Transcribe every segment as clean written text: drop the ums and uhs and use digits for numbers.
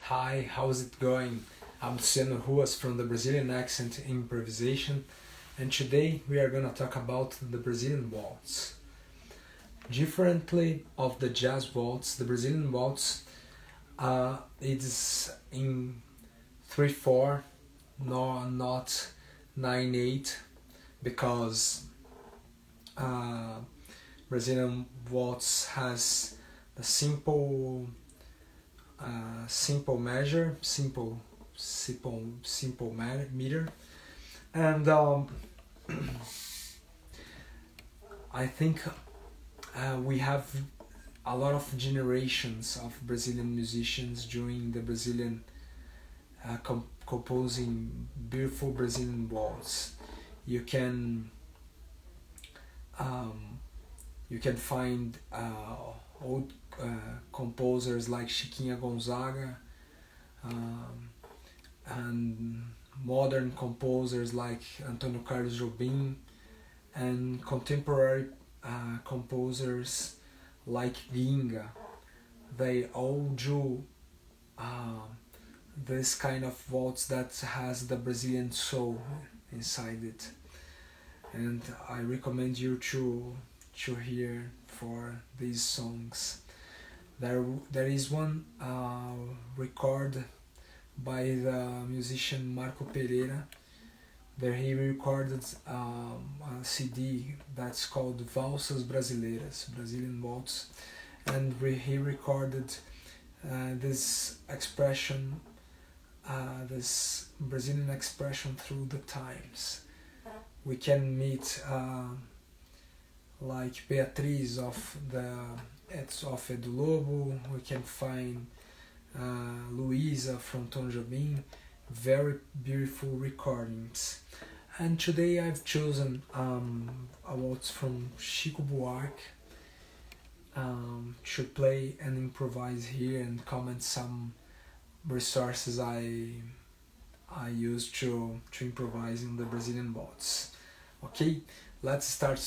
Hi, how's it going? I'm Luciano Ruas from the Brazilian Accent Improvisation, and today we are gonna talk about the Brazilian waltz. Differently of the jazz waltz, the Brazilian waltz is in 3/4, no, not 9/8, because Brazilian waltz has a simple measure, simple meter, and I think we have a lot of generations of Brazilian musicians during the Brazilian composing beautiful Brazilian waltz. You can find old composers like Chiquinha Gonzaga, and modern composers like Antônio Carlos Jobim, and contemporary composers like Ginga. They all do this kind of waltz that has the Brazilian soul inside it, and I recommend you to hear for these songs. There is one record by the musician Marco Pereira. There he recorded a CD that's called Valsas Brasileiras, Brazilian Waltz, and he recorded this expression, this Brazilian expression through the times. We can meet like Beatriz of Edu Lobo. We can find Luisa from Tom Jobim. Very beautiful recordings. And today I've chosen a waltz from Chico Buarque to play and improvise here and comment some resources I use to improvise in the Brazilian waltz. Okay, let's start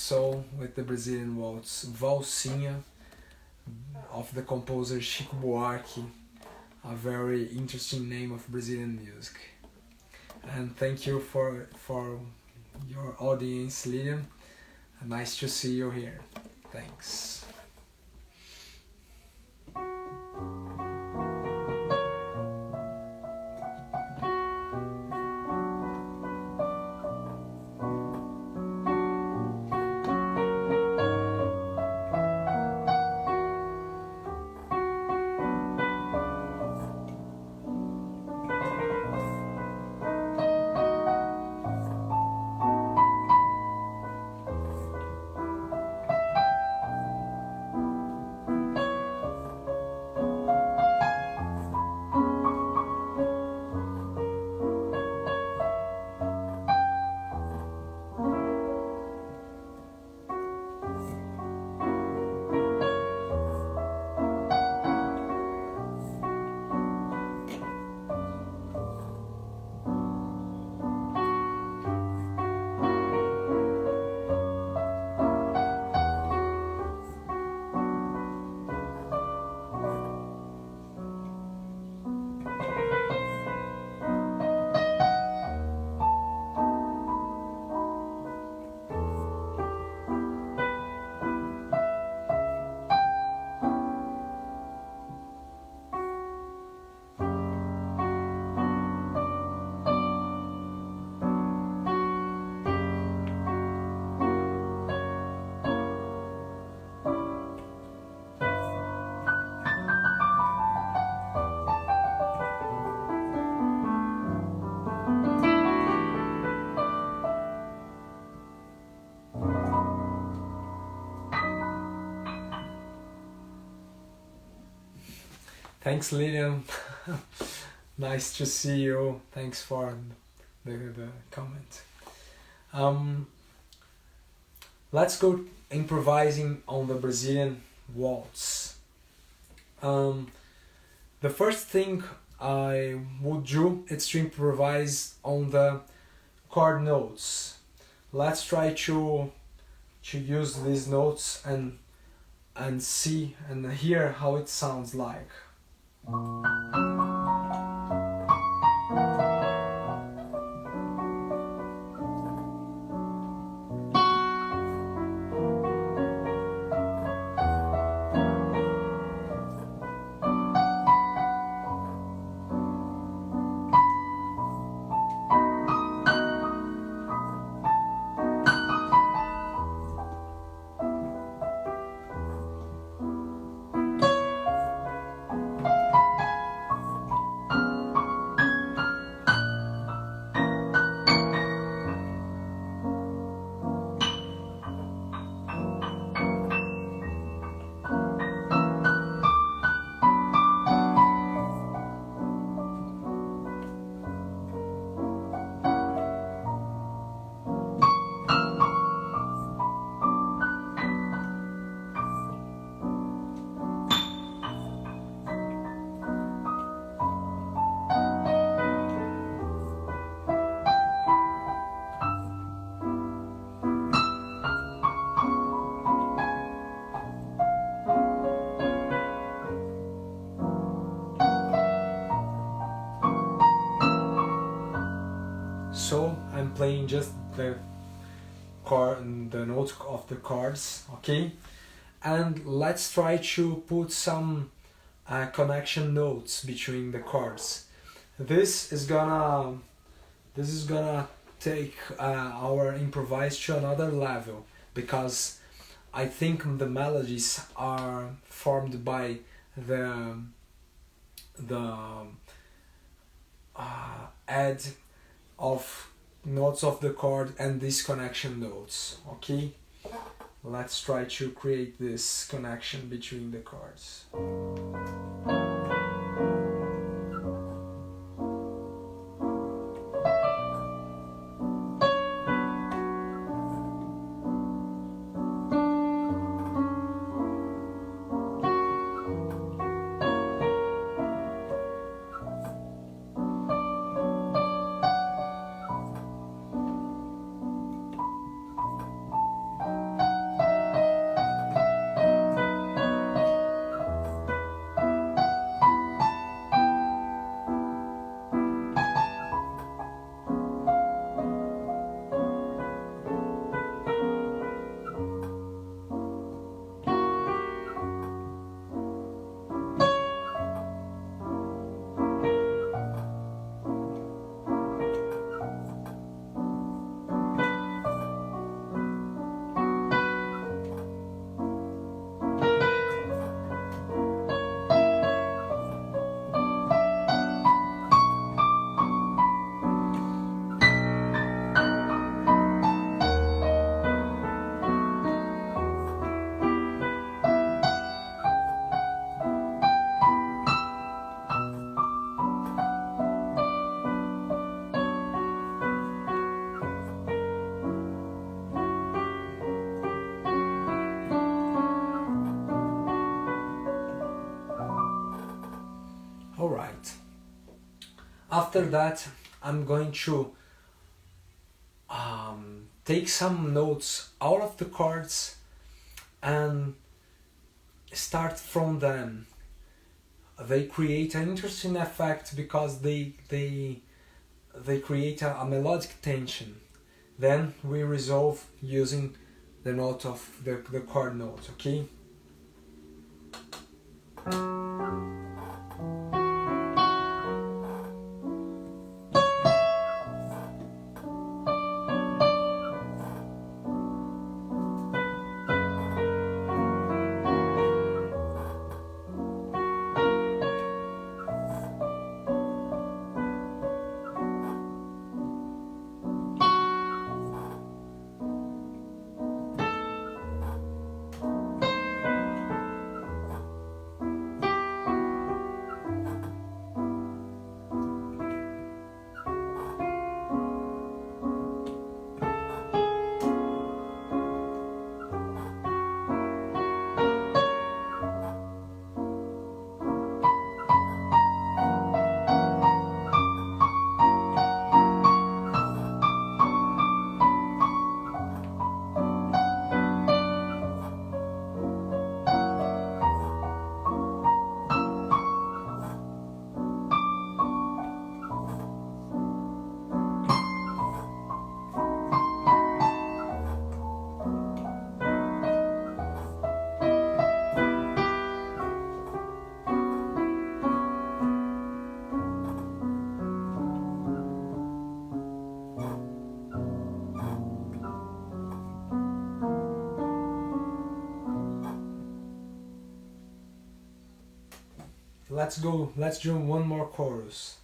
with the Brazilian waltz, Valsinha, of the composer Chico Buarque, a very interesting name of Brazilian music. And thank you for your audience, Lilian. Nice to see you here. Thanks. Thanks, Lilian. Nice to see you. Thanks for the comment. Let's go improvising on the Brazilian waltz. The first thing I would do is to improvise on the chord notes. Let's try to use these notes and see and hear how it sounds like. so I'm playing just the note of the chords, okay? And let's try to put some connection notes between the chords. This is gonna take our improvise to another level, because I think the melodies are formed by the add of notes of the chord and these connection notes, okay? Let's try to create this connection between the chords. Alright, after that I'm going to take some notes out of the chords and start from them. They create an interesting effect because they create a melodic tension. Then we resolve using the note of the chord note, okay? Let's do one more chorus.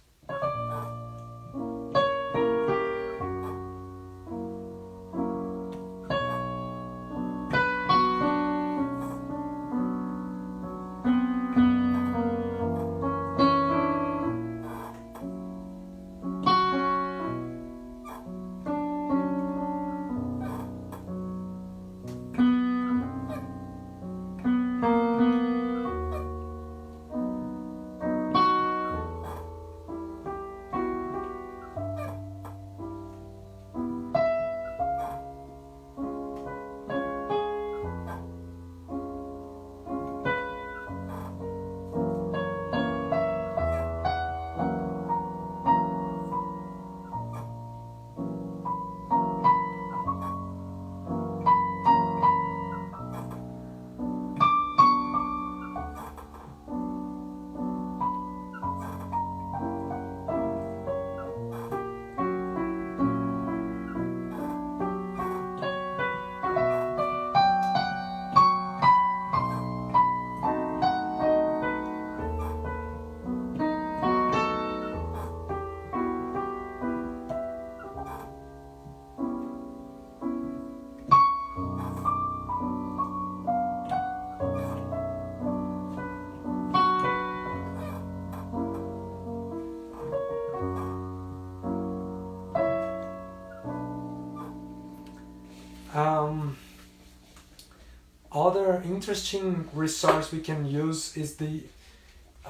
Other interesting resource we can use is the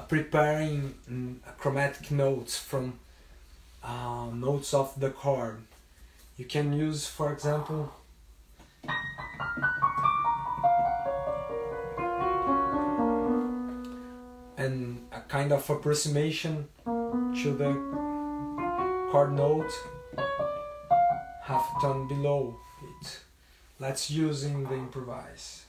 preparing chromatic notes from notes of the chord. You can use, for example, and a kind of approximation to the chord note, half a tone below it. Let's use in the improvise.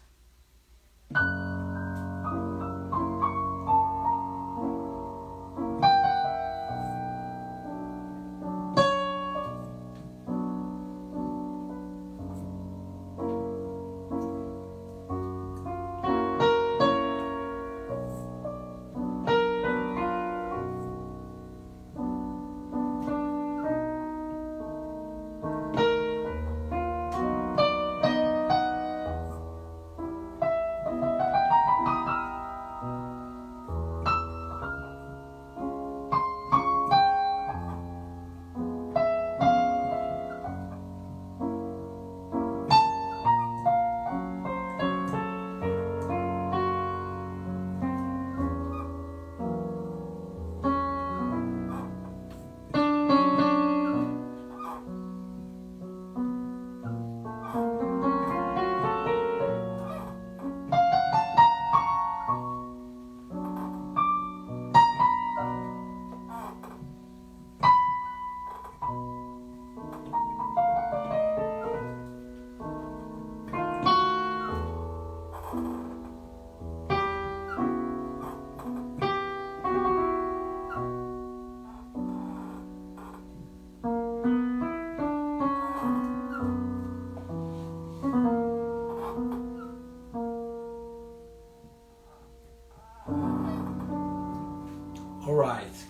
Alright,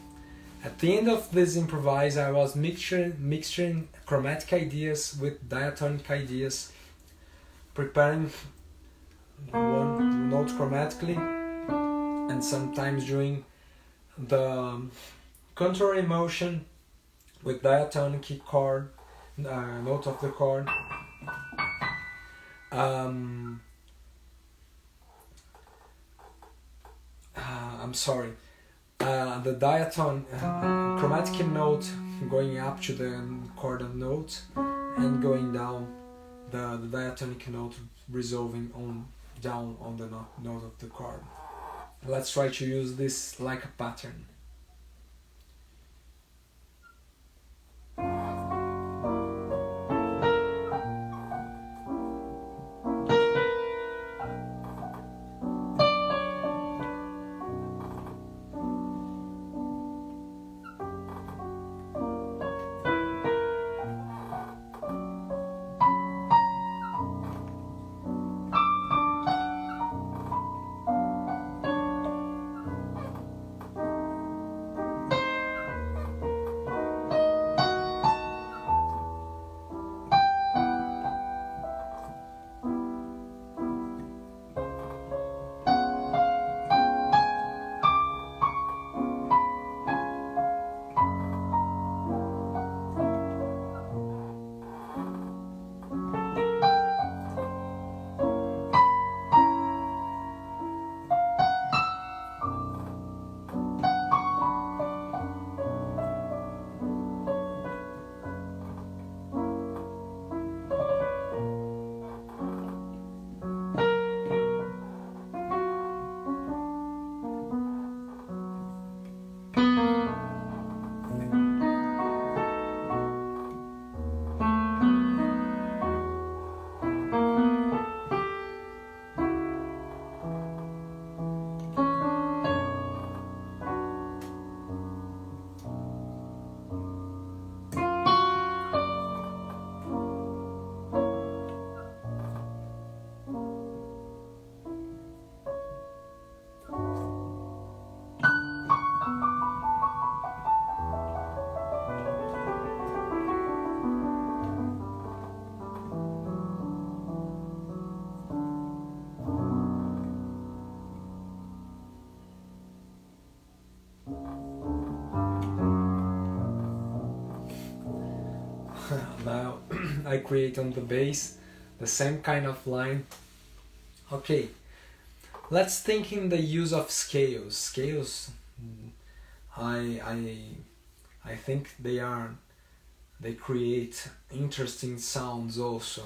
at the end of this improvise I was mixing chromatic ideas with diatonic ideas, preparing one note chromatically and sometimes doing the contrary motion with diatonic chord, note of the chord. I'm sorry. The diaton chromatic note going up to the chord note and going down the diatonic note resolving down on the note of the chord. Let's try to use this like a pattern. Now I create on the bass the same kind of line Okay, let's think in the use of scales. Scales, I I think they create interesting sounds also.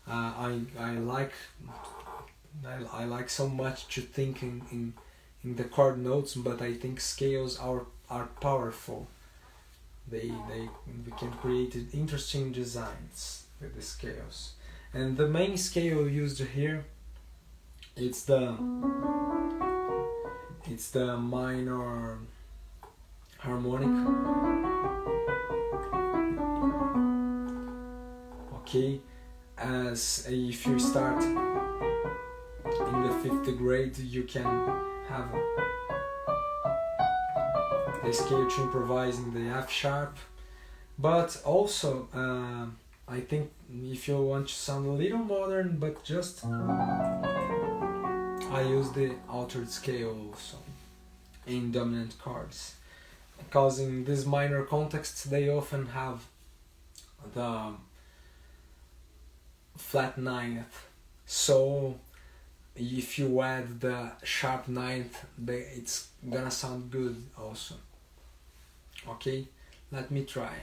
I like I like so much to think in the chord notes, but I think scales are powerful. They we can create interesting designs with the scales. And the main scale used here it's the minor harmonic. Okay, as if you start in the fifth grade, you can have the scale to improvise in the F sharp. But also, I think if you want to sound a little modern, but just I use the altered scale also in dominant chords, because in these minor contexts they often have the flat ninth. So if you add the sharp ninth, it's gonna sound good also. Okay, let me try.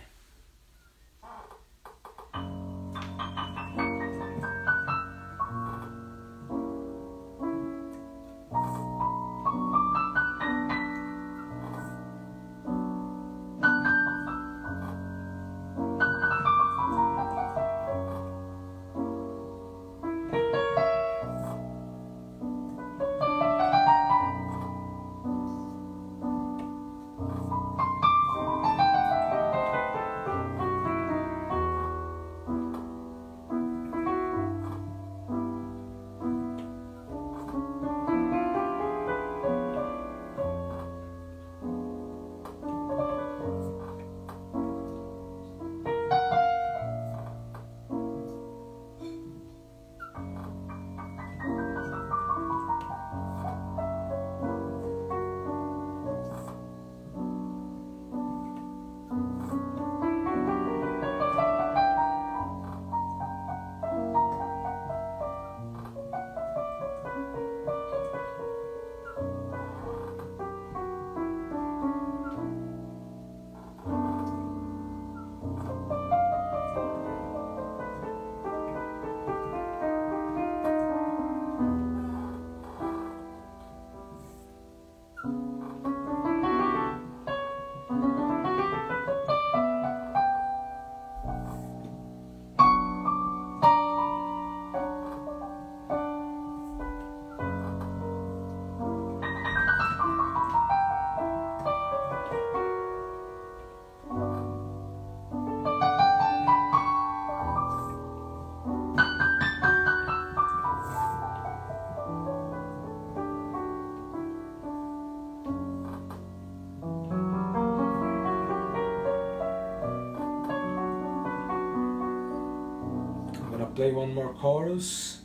Play one more chorus.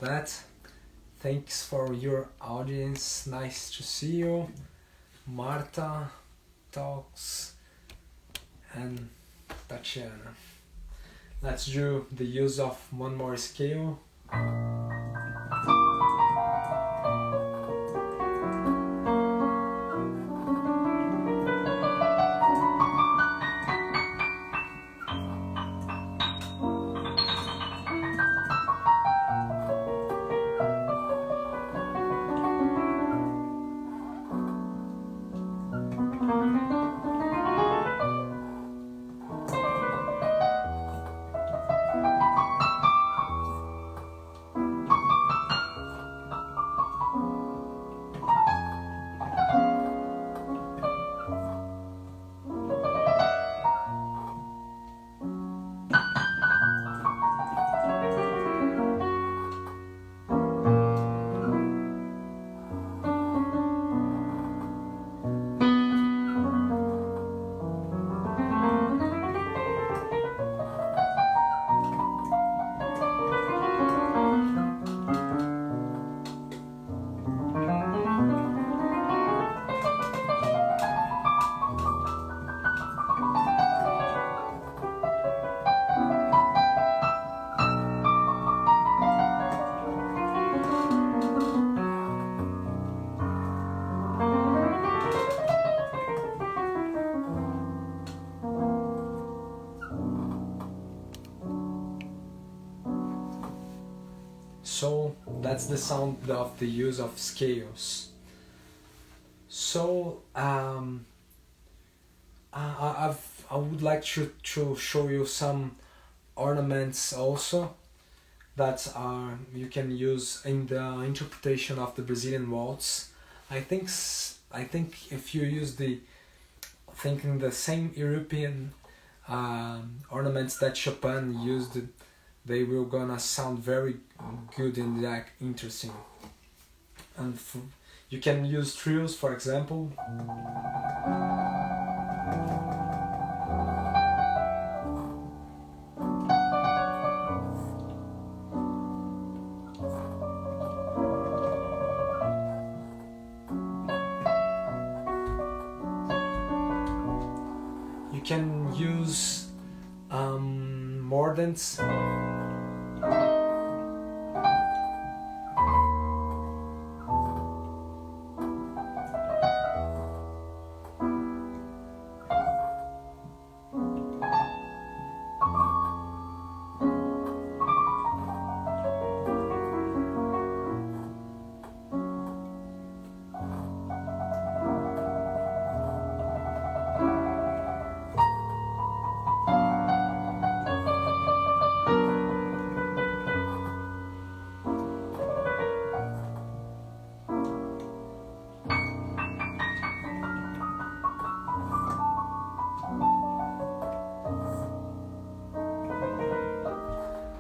That. Thanks for your audience. Nice to see you. Marta talks and Tatiana. Let's do the use of one more scale. So that's the sound of the use of scales. So I would like to show you some ornaments also that are you can use in the interpretation of the Brazilian waltz. I think if you use thinking the same European ornaments that Chopin used, they will gonna sound very good and like interesting. And you can use trios, for example. You can use mordents.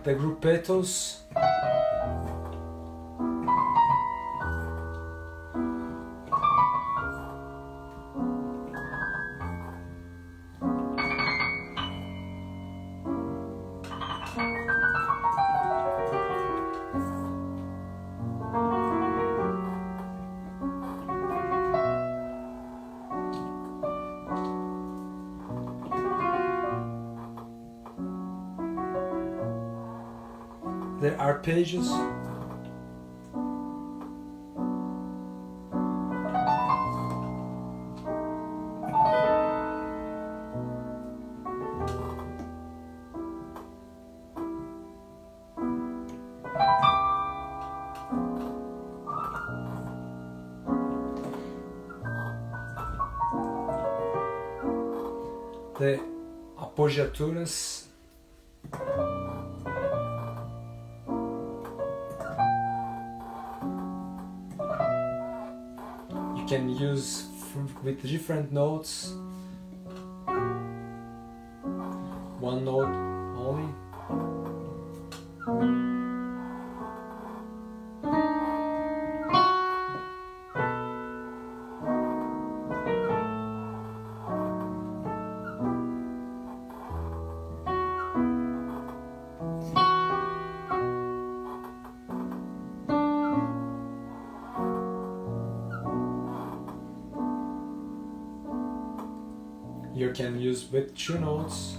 The gruppetos. The arpeggios. The appoggiaturas. You can use with different notes, one note only. You can use with two notes.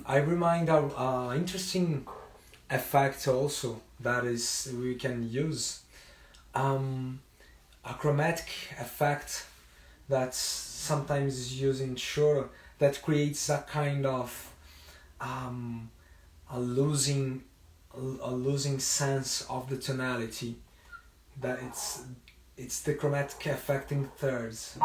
I remind our interesting effect also that is we can use a chromatic effect that sometimes is used in sure that creates a kind of a losing sense of the tonality, that it's the chromatic effect in thirds.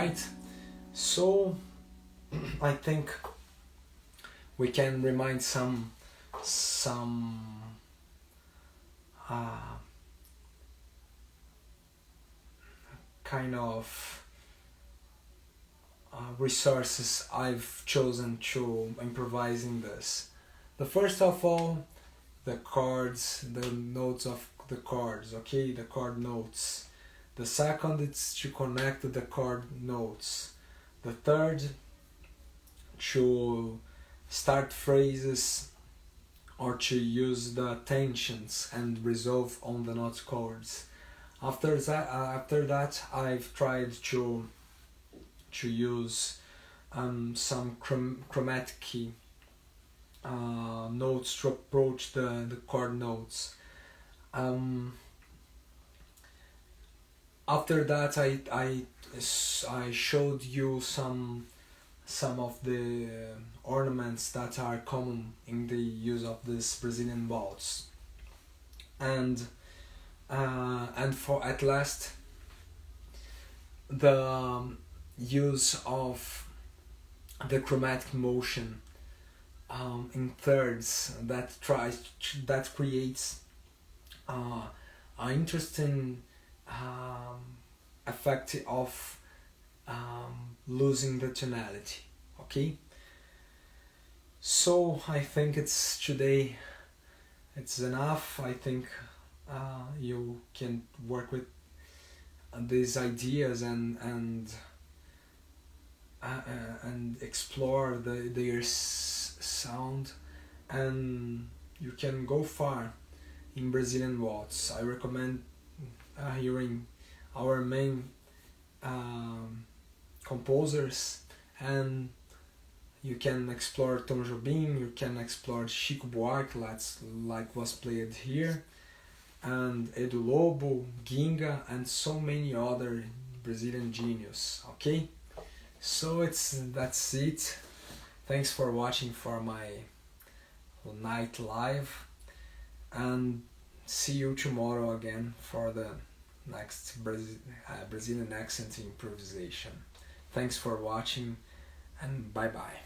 right? So I think we can remind some uh, kind of resources I've chosen to improvise in this. The first of all, the chords, the notes of the chords, okay, the chord notes. The second is to connect the chord notes. The third, to start phrases or to use the tensions and resolve on the note chords. After that, I've tried to use some chromatic key notes to approach the chord notes. After that, I showed you some of the ornaments that are common in the use of this Brazilian waltz, and for at last the use of the chromatic motion in thirds that creates an interesting effect of losing the tonality. Okay, so I think it's enough. I think you can work with these ideas and explore their sound, and you can go far in Brazilian waltz. I recommend hearing our main composers, and you can explore Tom Jobim, you can explore Chico Buarque, like was played here, and Edu Lobo, Ginga, and so many other Brazilian genius. Okay, so that's it. Thanks for watching for my night live, and see you tomorrow again for the next Brazilian accent improvisation. Thanks for watching, and bye bye.